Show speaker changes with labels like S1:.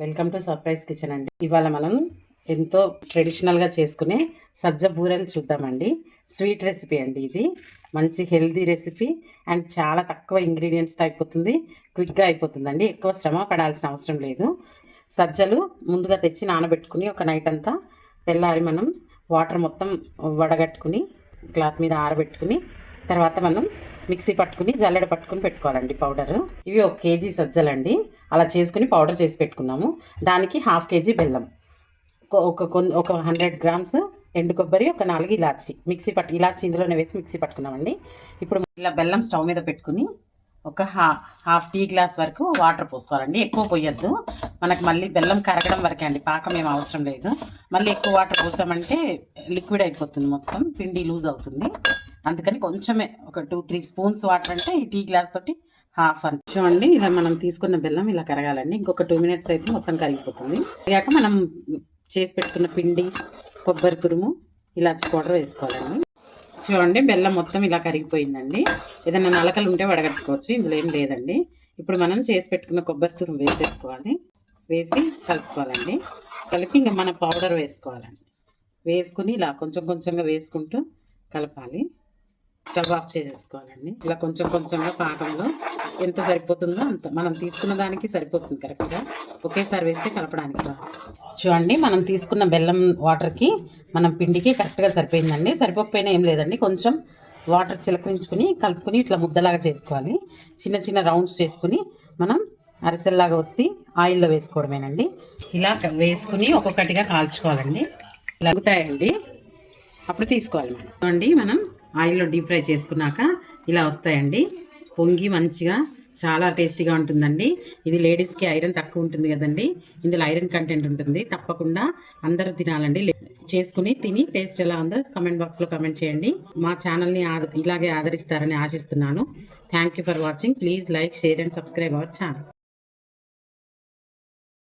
S1: Welcome to surprise kitchen అండి. ఇవాళ మనం ఎంతో ట్రెడిషనల్గా చేసుకునే సజ్జ బూరెలు చూద్దామండి. స్వీట్ రెసిపీ అండి. ఇది మంచి హెల్దీ రెసిపీ అండ్ చాలా తక్కువ ఇంగ్రీడియంట్స్తో అయిపోతుంది, క్విక్గా అయిపోతుందండి. ఎక్కువ శ్రమ పడాల్సిన అవసరం లేదు. సజ్జలు ముందుగా తెచ్చి నానబెట్టుకుని ఒక నైట్ అంతా తెల్లారి మనం వాటర్ మొత్తం వడగట్టుకుని క్లాత్ మీద ఆరబెట్టుకుని తర్వాత మనం మిక్సీ పట్టుకుని జల్లెడ పట్టుకుని పెట్టుకోవాలండి పౌడర్. ఇవి 1 కేజీ సజ్జలండి. అలా చేసుకుని పౌడర్ చేసి పెట్టుకున్నాము. దానికి 1/2 కేజీ బెల్లం, ఒక 100 గ్రామ్స్ ఎండు కొబ్బరి, ఒక 4 ఇలాచి ఇలాచి ఇందులోనే వేసి మిక్సీ పట్టుకున్నామండి. ఇప్పుడు ఇలా బెల్లం స్టవ్ మీద పెట్టుకుని ఒక హాఫ్ టీ గ్లాస్ వరకు వాటర్ పోసుకోవాలండి. ఎక్కువ పోయొద్దు, మనకు మళ్ళీ బెల్లం కరగడం వరకే అండి, పాకం ఏం అవసరం లేదు. మళ్ళీ ఎక్కువ వాటర్ పోసామంటే లిక్విడ్ అయిపోతుంది, మొత్తం పిండి లూజ్ అవుతుంది. అందుకని కొంచెమే ఒక 2-3 స్పూన్స్ వాటర్, అంటే ఈ టీ గ్లాస్ తోటి హాఫ్ అండి. ఇలా మనం తీసుకున్న బెల్లం ఇలా కరగాలండి. ఇంకొక 2 మినిట్స్ అయితే మొత్తం కరిగిపోతుంది. ఇక మనం చేసి పెట్టుకున్న పిండి, కొబ్బరి తురుము, ఇలాచి పౌడర్ వేసుకోవాలండి. చూడండి, బెల్లం మొత్తం ఇలా కరిగిపోయిందండి. ఏదైనా నలకలు ఉంటే వడగట్టుకోవచ్చు, ఇందులో ఏం లేదండి. ఇప్పుడు మనం చేసి పెట్టుకున్న కొబ్బరి తురుము వేసేసుకోవాలి. వేసి కలుపుకోవాలండి. కలిపి ఇంకా మన పౌడర్ వేసుకోవాలండి. వేసుకుని ఇలా కొంచెం కొంచెంగా వేసుకుంటూ కలపాలి. స్టవ్ ఆఫ్ చేసేసుకోవాలండి. ఇలా కొంచెం కొంచెంగా పాకంలో ఎంత సరిపోతుందో అంత, మనం తీసుకున్న దానికి సరిపోతుంది కరెక్ట్గా. ఒకేసారి వేస్తే కలపడానికి చూడండి, మనం తీసుకున్న బెల్లం వాటర్కి మనం పిండికి కరెక్ట్గా సరిపోయిందండి. సరిపోకపోయినా ఏం లేదండి, కొంచెం వాటర్ చిలకరించుకుని కలుపుకుని ఇట్లా ముద్దలాగా చేసుకోవాలి. చిన్న చిన్న రౌండ్స్ చేసుకుని మనం అరిసెల్లాగా ఒత్తి ఆయిల్లో వేసుకోవడమేనండి. ఇలా వేసుకుని ఒక్కొక్కటిగా కాల్చుకోవాలండి. లగుతాయండి, అప్పుడు తీసుకోవాలి మనం ఆయిల్లో డీప్ ఫ్రై చేసుకున్నాక ఇలా వస్తాయండి. పొంగి మంచిగా చాలా టేస్టీగా ఉంటుందండి. ఇది లేడీస్కి ఐరన్ తక్కువ ఉంటుంది కదండి, ఇందులో ఐరన్ కంటెంట్ ఉంటుంది. తప్పకుండా అందరూ తినాలండి. చేసుకుని తిని టేస్ట్ ఎలా ఉందో కమెంట్ బాక్స్లో కమెంట్ చేయండి. మా ఛానల్ని ఇలాగే ఆదరిస్తారని ఆశిస్తున్నాను. Thank you for watching. Please like, share and subscribe our channel.